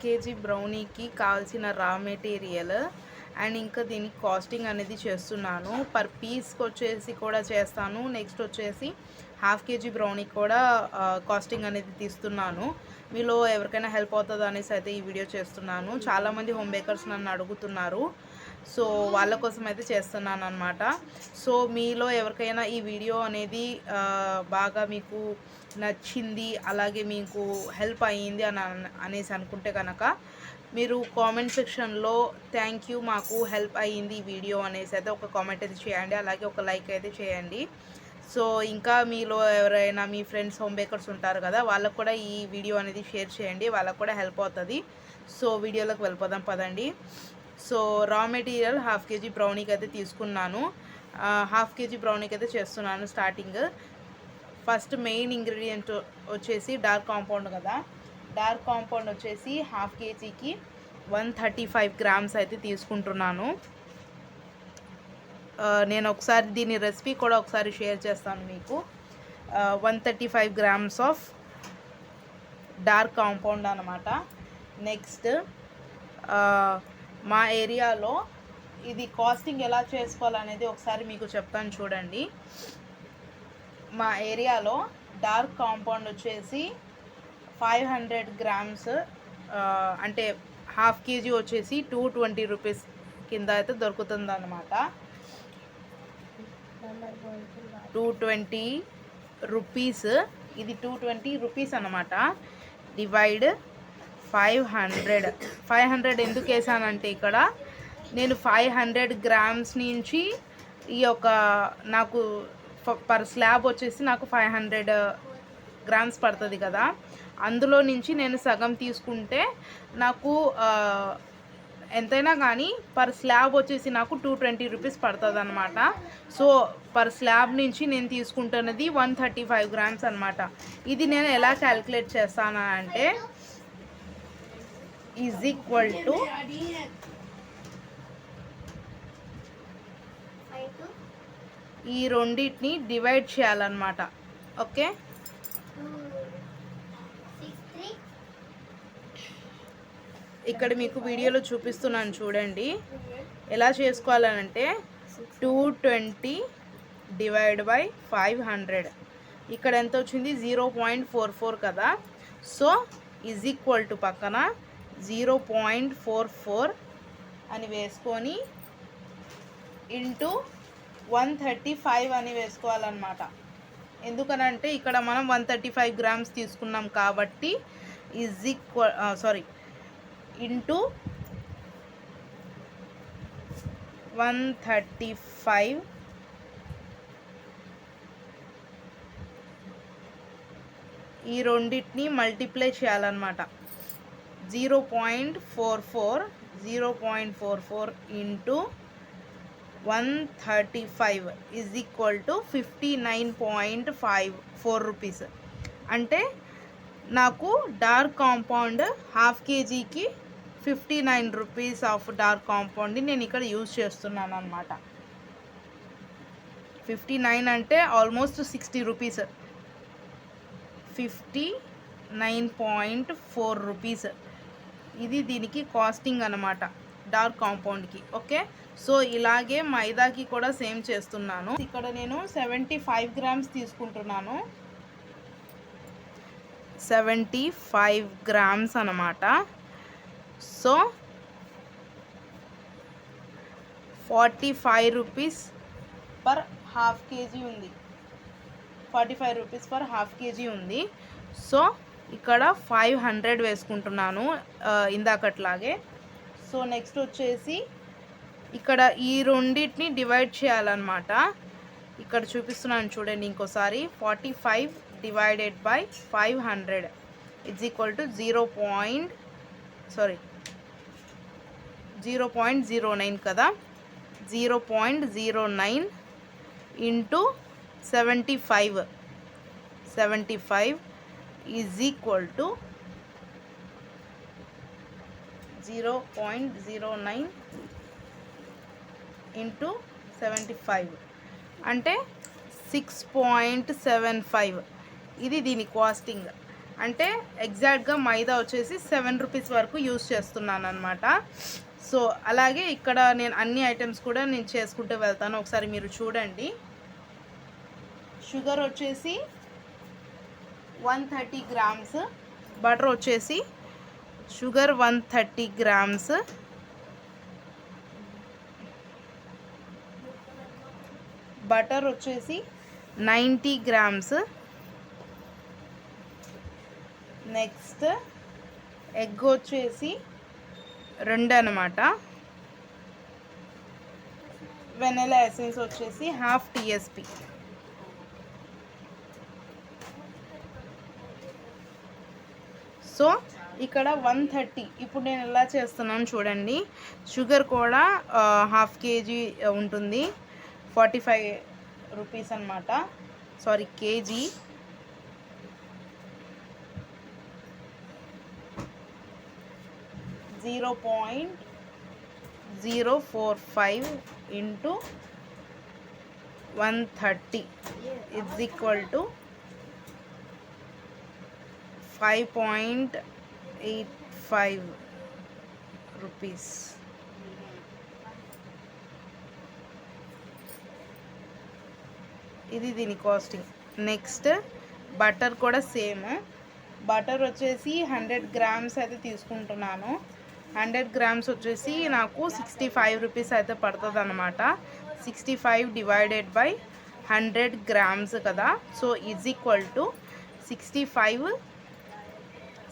KG బ్రౌనీకి కావాల్సిన raw material and ఇంకా దీనికి కాస్టింగ్ అనేది చేస్తున్నాను. పర్ పీస్కి వచ్చేసి కూడా చేస్తాను. నెక్స్ట్ వచ్చేసి హాఫ్ కేజీ బ్రౌనీకి కూడా కాస్టింగ్ అనేది తీస్తున్నాను. మీలో ఎవరికైనా హెల్ప్ అవుతుంది అనేసి అయితే ఈ వీడియో చేస్తున్నాను. చాలామంది హోమ్ బేకర్స్ నన్ను అడుగుతున్నారు. సో వాళ్ళ కోసం అయితే చేస్తున్నాను అనమాట. సో మీలో ఎవరికైనా ఈ వీడియో అనేది బాగా మీకు నచ్చింది, అలాగే మీకు హెల్ప్ అయ్యింది అనేసి అనుకుంటే కనుక మీరు కామెంట్ సెక్షన్లో థ్యాంక్ యూ, మాకు హెల్ప్ అయ్యింది ఈ వీడియో అనేసి అయితే ఒక కామెంట్ అయితే చేయండి. అలాగే ఒక లైక్ అయితే చేయండి. సో ఇంకా మీలో ఎవరైనా మీ ఫ్రెండ్స్ హోమ్ బేకర్స్ ఉంటారు కదా, వాళ్ళకు కూడా ఈ వీడియో అనేది షేర్ చేయండి, వాళ్ళకు కూడా హెల్ప్ అవుతుంది. సో వీడియోలోకి వెళ్ళిపోదాం పదండి. So raw material half KG బ్రౌనీకి అయితే తీసుకున్నాను. హాఫ్ కేజీ బ్రౌనీకి అయితే చేస్తున్నాను. స్టార్టింగ్ ఫస్ట్ మెయిన్ ఇంగ్రీడియంట్ వచ్చేసి డార్క్ కాంపౌండ్ కదా, డార్క్ కాంపౌండ్ వచ్చేసి హాఫ్ కేజీకి 135 గ్రామ్స్ అయితే తీసుకుంటున్నాను. నేను ఒకసారి దీని రెసిపీ కూడా ఒకసారి షేర్ చేస్తాను మీకు. 135 గ్రామ్స్ ఆఫ్ డార్క్ కాంపౌండ్ అనమాట. నెక్స్ట్ మా ఏరియాలో ఇది కాస్టింగ్ ఎలా చేసుకోవాలనేది ఒకసారి మీకు చెప్తాను చూడండి. మా ఏరియాలో డార్క్ కాంపౌండ్ వచ్చేసి 500 గ్రామ్స్, అంటే హాఫ్ కేజీ వచ్చేసి 220 రూపీస్ కింద అయితే దొరుకుతుంది అనమాట. 220 రూపీస్, ఇది 220 రూపీస్ అనమాట. డివైడ్ 500 ఎందుకు వేసానంటే ఇక్కడ నేను 500 గ్రామ్స్ నుంచి ఈ యొక్క నాకు పర్ స్లాబ్ వచ్చేసి నాకు 500 గ్రామ్స్ పడుతుంది కదా, అందులో నుంచి నేను సగం తీసుకుంటే నాకు ఎంతైనా కానీ పర్ స్లాబ్ వచ్చేసి నాకు 220 రూపీస్ పడుతుంది అనమాట. సో పర్ స్లాబ్ నుంచి నేను తీసుకుంటున్నది 135 గ్రామ్స్ అనమాట. ఇది నేను ఎలా క్యాలిక్యులేట్ చేస్తాను అంటే ఈజ్ ఈక్వల్ టు ఈ రెండింటిని డివైడ్ చేయాలన్నమాట. ఓకే, ఇక్కడ మీకు వీడియోలో చూపిస్తున్నాను చూడండి ఎలా చేసుకోవాలనంటే 220 డివైడ్ బై 500, ఇక్కడ ఎంత వచ్చింది 0.44 కదా. సో ఈజ్ ఈక్వల్ టు పక్కన 0.44 అని వేసుకొని ఇంటూ 135 అని వేసుకోవాలన్నమాట. ఎందుకనంటే ఇక్కడ మనం 135 గ్రామ్స్ తీసుకున్నాం కాబట్టి ఈజ్ ఈక్వల్ ఇంటూ 135 ఈ రెండింటిని మల్టిప్లై చేయాలన్నమాట. 0.44 into 135 is equal to 59.54 rupees. అంటే నాకు డార్క్ కాంపౌండ్ హాఫ్ కేజీకి 59 రూపీస్ ఆఫ్ డార్క్ కాంపౌండ్ని నేను ఇక్కడ యూజ్ చేస్తున్నాను అనమాట. 59 అంటే ఆల్మోస్ట్ 60 రూపీస్, 59.4 రూపీస్ ఇది దీనికి కాస్టింగ్ అనమాట డార్క్ కాంపౌండ్కి. ఓకే, సో ఇలాగే మైదాకి కూడా సేమ్ చేస్తున్నాను. ఇక్కడ నేను 75 గ్రామ్స్ తీసుకుంటున్నాను. 75 గ్రామ్స్ అనమాట. So 45 rupees per half KG ఉంది. 45 రూపీస్ పర్ హాఫ్ కేజీ ఉంది. సో ఇక్కడ 500 వేసుకుంటున్నాను ఇందాకట్లాగే. సో నెక్స్ట్ వచ్చేసి ఇక్కడ ఈ రెండింటిని డివైడ్ చేయాలన్నమాట. ఇక్కడ చూపిస్తున్నాను చూడండి ఇంకోసారి. 45 divided by 500 it's equal to 0.09 కదా. 0.09 into 75 is equal to 0.09 into 75 అంటే 6.75. ఇది దీని కాస్టింగ్. అంటే ఎగ్జాక్ట్గా మైదా వచ్చేసి 7 రూపీస్ వరకు యూస్ చేస్తున్నాను అనమాట. సో అలాగే ఇక్కడ నేను అన్ని ఐటమ్స్ కూడా నేను చేసుకుంటూ వెళ్తాను, ఒకసారి మీరు చూడండి. షుగర్ వచ్చేసి 130 గ్రామ్స్, బటర్ వచ్చేసి షుగర్ 130 గ్రామ్స్, బటర్ వచ్చేసి 90 గ్రామ్స్. నెక్స్ట్ ఎగ్ వచ్చేసి 2 అనమాట. వెనిలా ఎసెన్స్ వచ్చేసి ½ TSP. సో ఇక్కడ 130. ఇప్పుడు నేను ఎలా చేస్తున్నాను చూడండి. షుగర్ కూడా ½ kg ఉంటుంది, 45 రూపీస్ అనమాట, sorry KG. (0.045 into 130 is equal to 5.85 rupees. ఇది దీని కాస్టింగ్. నెక్స్ట్ బటర్ కూడా సేమ్. బటర్ వచ్చేసి 100 గ్రామ్స్ అయితే తీసుకుంటున్నాను. 100 గ్రామ్స్ వచ్చేసి నాకు 65 రూపీస్ అయితే పడుతుంది అనమాట. 65 డివైడెడ్ బై 100 గ్రామ్స్ కదా, so is equal to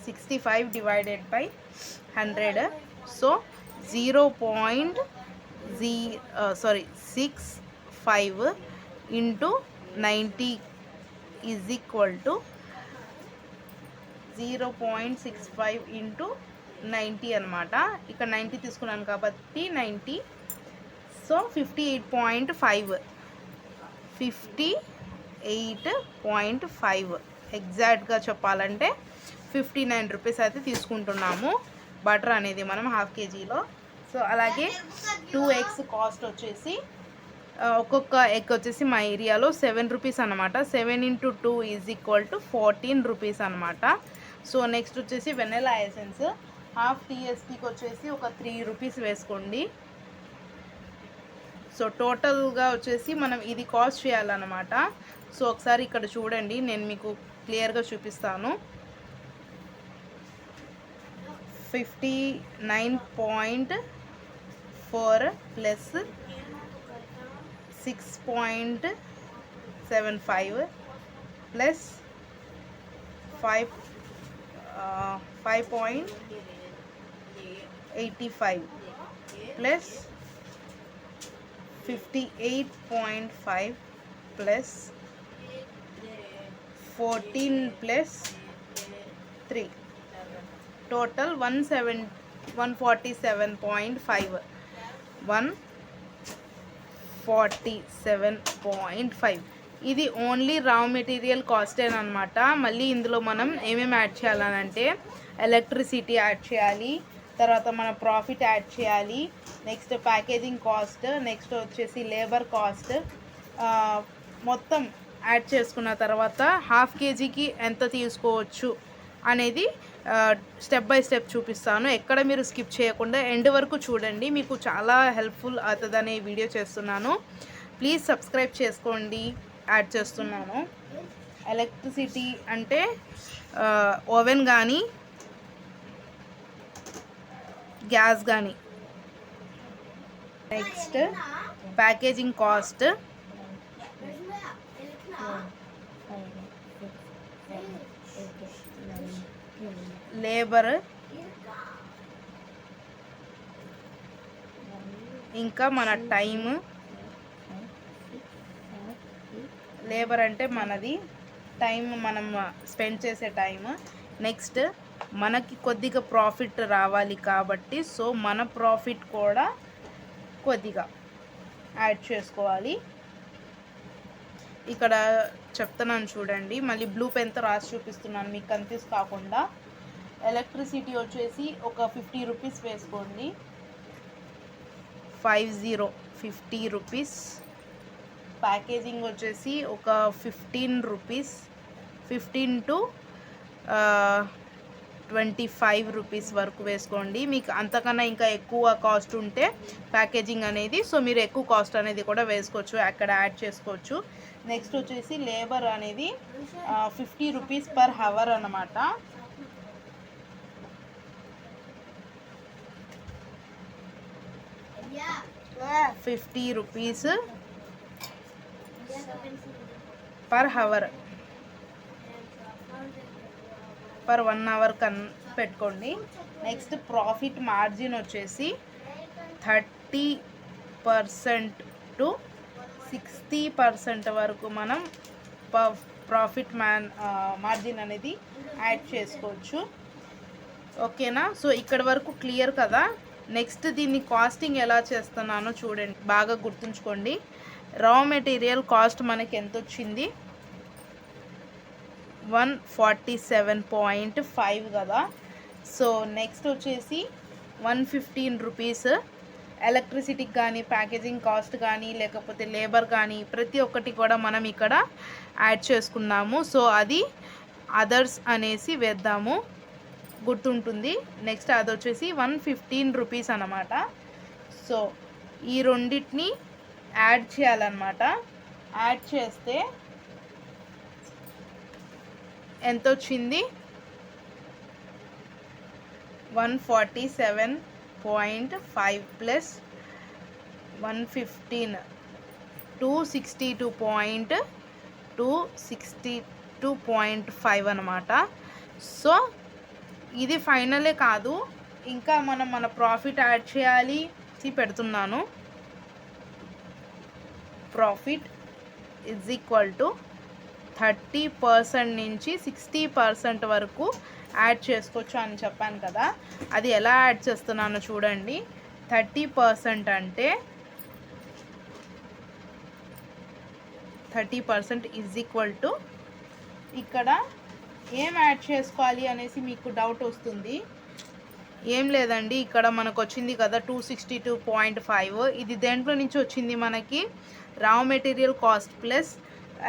65 divided by 100. So 0.65 into 90 is equal to 0.65 into 90 అనమాట. ఇక్కడ 90 తీసుకున్నాను కాబట్టి 90. సో 58.5 ఎగ్జాక్ట్గా చెప్పాలంటే 59 రూపీస్ అయితే తీసుకుంటున్నాము బటర్ అనేది మనం ½ kgలో. సో అలాగే 2 eggs కాస్ట్ వచ్చేసి ఒక్కొక్క ఎగ్ వచ్చేసి మా ఏరియాలో 7 రూపీస్ అనమాట. 7 into 2 is equal to 14 rupees అనమాట. సో నెక్స్ట్ వచ్చేసి వెనిలా ఎసెన్స్ ½ TSPకి వచ్చేసి ఒక 3 రూపీస్ వేసుకోండి. సో టోటల్గా వచ్చేసి మనం ఇది కాస్ట్ చేయాలన్నమాట. సో ఒకసారి ఇక్కడ చూడండి, నేను మీకు క్లియర్గా చూపిస్తాను. 59.4 plus 6.75 plus 5.85 plus 58.5 plus 14 plus 3 total 147.5. 147.5 ఇది ఓన్లీ రా మెటీరియల్ కాస్టేనమాట. మళ్ళీ ఇందులో మనం ఏమేమి యాడ్ చేయాలనంటే ఎలక్ట్రిసిటీ యాడ్ చేయాలి, తర్వాత మన ప్రాఫిట్ యాడ్ చేయాలి, నెక్స్ట్ ప్యాకేజింగ్ కాస్ట్, నెక్స్ట్ వచ్చేసి లేబర్ కాస్ట్, మొత్తం యాడ్ చేసుకున్న తర్వాత ½ kgకి ఎంత తీసుకోవచ్చు అనేది స్టెప్ బై స్టెప్ చూపిస్తాను. ఎక్కడ మీరు స్కిప్ చేయకుండా ఎండ్ వరకు చూడండి, మీకు చాలా హెల్ప్ఫుల్ అవుతుందనే వీడియో చేస్తున్నాను. ప్లీజ్ సబ్స్క్రైబ్ చేసుకోండి. యాడ్ చేస్తున్నాను. ఎలక్ట్రిసిటీ అంటే ఓవెన్ కానీ గ్యాస్ కానీ. నెక్స్ట్ ప్యాకేజింగ్ కాస్ట్, లేబర్, ఇంకా మన టైం. లేబర్ అంటే మనది టైం, మనం స్పెండ్ చేసే టైం. నెక్స్ట్ మనకి కొద్దిగా ప్రాఫిట్ రావాలి కాబట్టి సో మన ప్రాఫిట్ కూడా కొద్దిగా యాడ్ చేసుకోవాలి. ఇక్కడ చెప్తున్నాను చూడండి, మళ్ళీ బ్లూ పెన్తో రాసి చూపిస్తున్నాను మీకు కన్ఫ్యూజ్ కాకుండా. ఎలక్ట్రిసిటీ వచ్చేసి ఒక 50 రూపీస్ వేసుకోండి. 50 రూపీస్. ప్యాకేజింగ్ వచ్చేసి ఒక 15 రూపీస్. 15 to రూపీస్ వరకు వేసుకోండి. మీకు అంతకన్నా ఇంకా ఎక్కువ కాస్ట్ ఉంటే ప్యాకేజింగ్ అనేది, సో మీరు ఎక్కువ కాస్ట్ అనేది కూడా వేసుకోవచ్చు, అక్కడ యాడ్ చేసుకోవచ్చు. నెక్స్ట్ వచ్చేసి లేబర్ అనేది 50 రూపీస్ పర్ హవర్ అన్నమాట. ₹50 పర్ హవర్ పర్ 1 అవర్ పెట్టుకోండి. నెక్స్ట్ ప్రాఫిట్ మార్జిన్ వచ్చేసి 30% టు 60% వరకు మనం ప్రాఫిట్ మార్జిన్ అనేది యాడ్ చేసుకోవచ్చు. ఓకేనా? సో ఇక్కడ వరకు క్లియర్ కదా. నెక్స్ట్ దీన్ని కాస్టింగ్ ఎలా చేస్తున్నానో చూడండి, బాగా గుర్తుంచుకోండి. రా మెటీరియల్ కాస్ట్ మనకి ఎంత వచ్చింది? 147.5 కదా. సో నెక్స్ట్ వచ్చేసి 115 రూపీస్ ఎలక్ట్రిసిటీకి కానీ, ప్యాకేజింగ్ కాస్ట్ కానీ, లేకపోతే లేబర్ కానీ ప్రతి ఒక్కటి కూడా మనం ఇక్కడ యాడ్ చేసుకున్నాము. సో అది అదర్స్ అనేసి వేద్దాము, గుర్తుంటుంది. నెక్స్ట్ అది వచ్చేసి 115 రూపీస్ అన్నమాట. సో ఈ రెండింటిని యాడ్ చేయాలన్నమాట. యాడ్ చేస్తే ఎంత వచ్చింది? 147.5 ప్లస్ 115 262.5 అన్నమాట. సో ఇది ఫైనలే కాదు, ఇంకా మనం మన ప్రాఫిట్ యాడ్ చేయాలి. పెడుతున్నాను, ప్రాఫిట్ ఈజ్ ఈక్వల్ టు 30% నుంచి 60% వరకు యాడ్ చేసుకోవచ్చు అని చెప్పాను కదా. అది ఎలా యాడ్ చేస్తున్నానో చూడండి. 30% అంటే 30% ఈజ్ ఈక్వల్ టు, ఇక్కడ ఏం యాడ్ చేసుకోవాలి అనేసి మీకు డౌట్ వస్తుంది. ఏం లేదండి, ఇక్కడ మనకు వచ్చింది కదా 262.5. ఇది దేంట్లో నుంచి వచ్చింది? మనకి raw material cost plus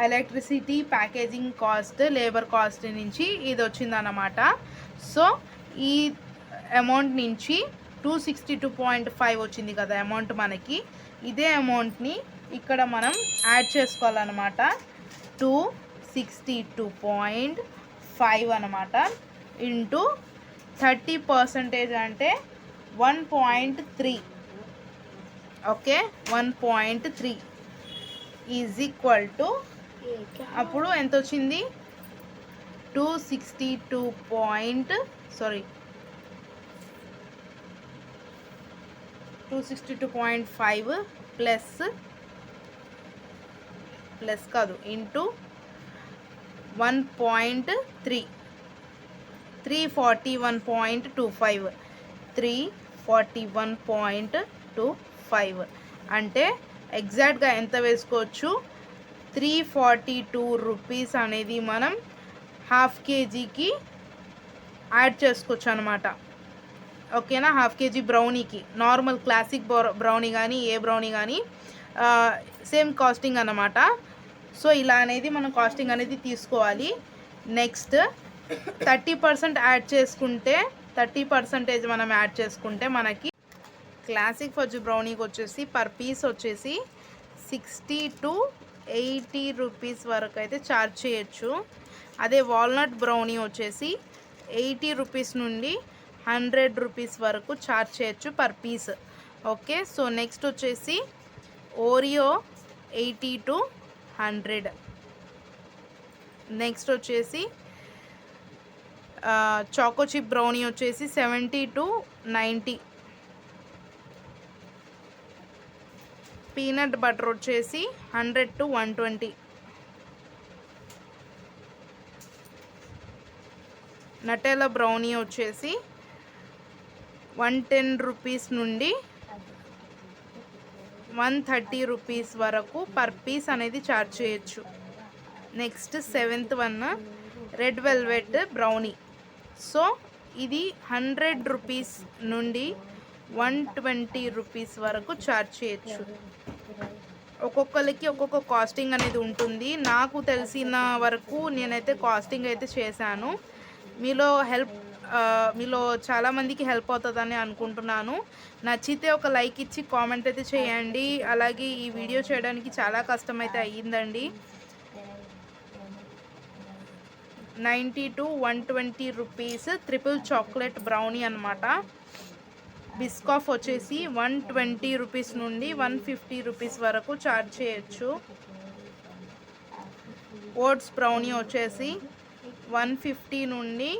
electricity, packaging cost, labour cost నుంచి ఇది వచ్చిందన్నమాట. సో ఈ అమౌంట్ నుంచి 262.5 వచ్చింది కదా అమౌంట్ మనకి. ఇదే అమౌంట్ని ఇక్కడ మనం యాడ్ చేసుకోవాలన్నమాట. 262.5 అన్నమాట ఇంటూ 30% అంటే 1.3. ఓకే, 1.3 ఈజ్ ఈక్వల్ టు, అప్పుడు ఎంత వచ్చింది? 262.5 ప్లస్ కాదు, ఇంటూ 1.3, 341.25, 341.25 అంటే ఎగ్జాక్ట్గా ఎంత వేసుకోవచ్చు? 342 రూపీస్ అనేది మనం ½ కేజీకి యాడ్ చేసుకోవచ్చు అనమాట. ఓకేనా? ½ కేజీ బ్రౌనీకి, నార్మల్ క్లాసిక్ బ్రౌనీ కానీ ఏ బ్రౌనీ కానీ సేమ్ కాస్టింగ్ అన్నమాట. సో ఇలా అనేది మనం కాస్టింగ్ అనేది తీసుకోవాలి. నెక్స్ట్ 30% యాడ్ చేసుకుంటే, 30% మనం యాడ్ చేసుకుంటే మనకి క్లాసిక్ ఫజ్ బ్రౌనీకి వచ్చేసి పర్ పీస్ వచ్చేసి 60 to 80 రూపీస్ వరకు అయితే ఛార్జ్ చేయొచ్చు. అదే వాల్నట్ బ్రౌనీ వచ్చేసి 80 రూపీస్ నుండి 100 రూపీస్ వరకు ఛార్జ్ చేయొచ్చు per piece. Okay, so next వచ్చేసి ఓరియో 80 to 100. నెక్స్ట్ వచ్చేసి చాకో చిప్ బ్రౌనీ వచ్చేసి 70 to 90. పీనట్ బటర్ వచ్చేసి 100 to 120. నటెలా బ్రౌనీ వచ్చేసి 110 రూపీస్ నుండి 130 రూపీస్ వరకు పర్ పీస్ అనేది ఛార్జ్ చేయొచ్చు. Next 7th one red velvet brownie. So ఇది 100 రూపీస్ నుండి 120 రూపీస్ వరకు ఛార్జ్ చేయొచ్చు. ఒక్కొక్కరికి ఒక్కొక్క కాస్టింగ్ అనేది ఉంటుంది. నాకు తెలిసిన వరకు నేనైతే కాస్టింగ్ అయితే చేశాను. మీలో చాలామందికి హెల్ప్ అవుతుందని అనుకుంటున్నాను. నచ్చితే ఒక లైక్ ఇచ్చి కామెంట్ అయితే చేయండి. అలాగే ఈ వీడియో చేయడానికి చాలా కష్టమైతే అయ్యిందండి. 90 to 120 rupees triple chocolate brownie అనమాట. బిస్కాఫ్ వచ్చేసి 120 రూపీస్ నుండి 150 రూపీస్ వరకు ఛార్జ్ చేయొచ్చు. ఓట్స్ బ్రౌనీ వచ్చేసి 150 నుండి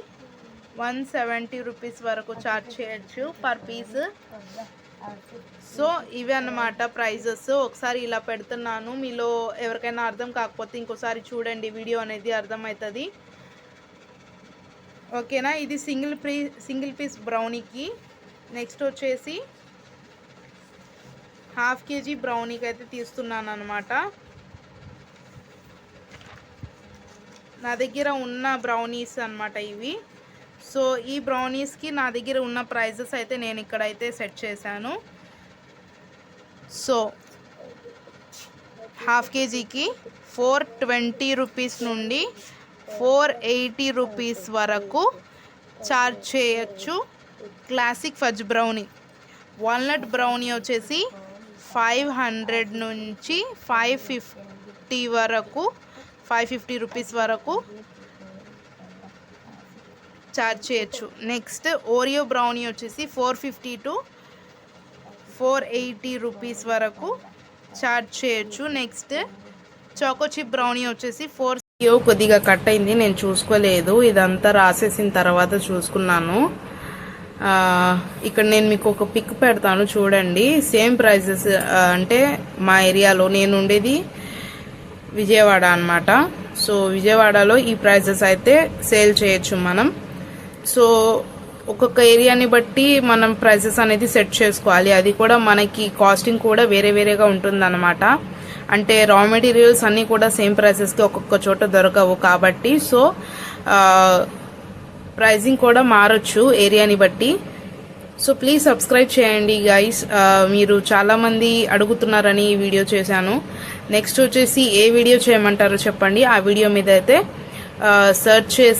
170 రూపీస్ వరకు ఛార్జ్ చేయొచ్చు పర్ పీస్. సో ఇవి అన్నమాట ప్రైజెస్. ఒకసారి ఇలా పెడుతున్నాను, మీలో ఎవరికైనా అర్థం కాకపోతే ఇంకోసారి చూడండి, వీడియో అనేది అర్థమవుతుంది. ఓకేనా, ఇది సింగిల్ పీస్ బ్రౌనీకి. నెక్స్ట్ వచ్చేసి హాఫ్ కేజీ బ్రౌనీకి అయితే తీస్తున్నాను అనమాట. నా దగ్గర ఉన్న బ్రౌనీస్ అనమాట ఇవి. సో ఈ బ్రౌనీస్కి నా దగ్గర ఉన్న ప్రైజెస్ అయితే నేను ఇక్కడైతే సెట్ చేశాను. సో హాఫ్ కేజీకి 420 రూపీస్ నుండి 480 రూపీస్ వరకు ఛార్జ్ చేయొచ్చు. Classic fudge brownie, walnut brownie వచ్చేసి 500 నుంచి 550 వరకు 550 రూపీస్ వరకు ఛార్జ్ చేయొచ్చు. నెక్స్ట్ ఓరియో బ్రౌనీ వచ్చేసి 450 టు 480 రూపీస్ వరకు ఛార్జ్ చేయొచ్చు. నెక్స్ట్ చాకో చిప్ బ్రౌనీ వచ్చేసి కొద్దిగా కట్ అయింది, నేను చూసుకోలేదు, ఇదంతా రాసేసిన తర్వాత చూసుకున్నాను. ఇక్కడ నేను మీకు ఒక పిక్ పెడతాను చూడండి. సేమ్ ప్రైజెస్, అంటే మా ఏరియాలో, నేను ఉండేది విజయవాడ అనమాట. సో విజయవాడలో ఈ ప్రైజెస్ అయితే సేల్ చేయొచ్చు మనం. సో ఒక్కొక్క ఏరియాని బట్టి మనం ప్రైజెస్ అనేది సెట్ చేసుకోవాలి. అది కూడా మనకి కాస్టింగ్ కూడా వేరే వేరేగా ఉంటుందన్నమాట. అంటే రా మెటీరియల్స్ అన్నీ కూడా సేమ్ ప్రైసెస్కి ఒక్కొక్క చోట దొరకవు కాబట్టి, సో ప్రైజింగ్ కూడా మారచ్చు ఏరియాని బట్టి. సో ప్లీజ్ సబ్స్క్రైబ్ చేయండి గైస్. మీరు చాలామంది అడుగుతున్నారని ఈ వీడియో చేశాను. నెక్స్ట్ వచ్చేసి ఏ వీడియో చేయమంటారో చెప్పండి, ఆ వీడియో మీద అయితే సెర్చ్ చేసి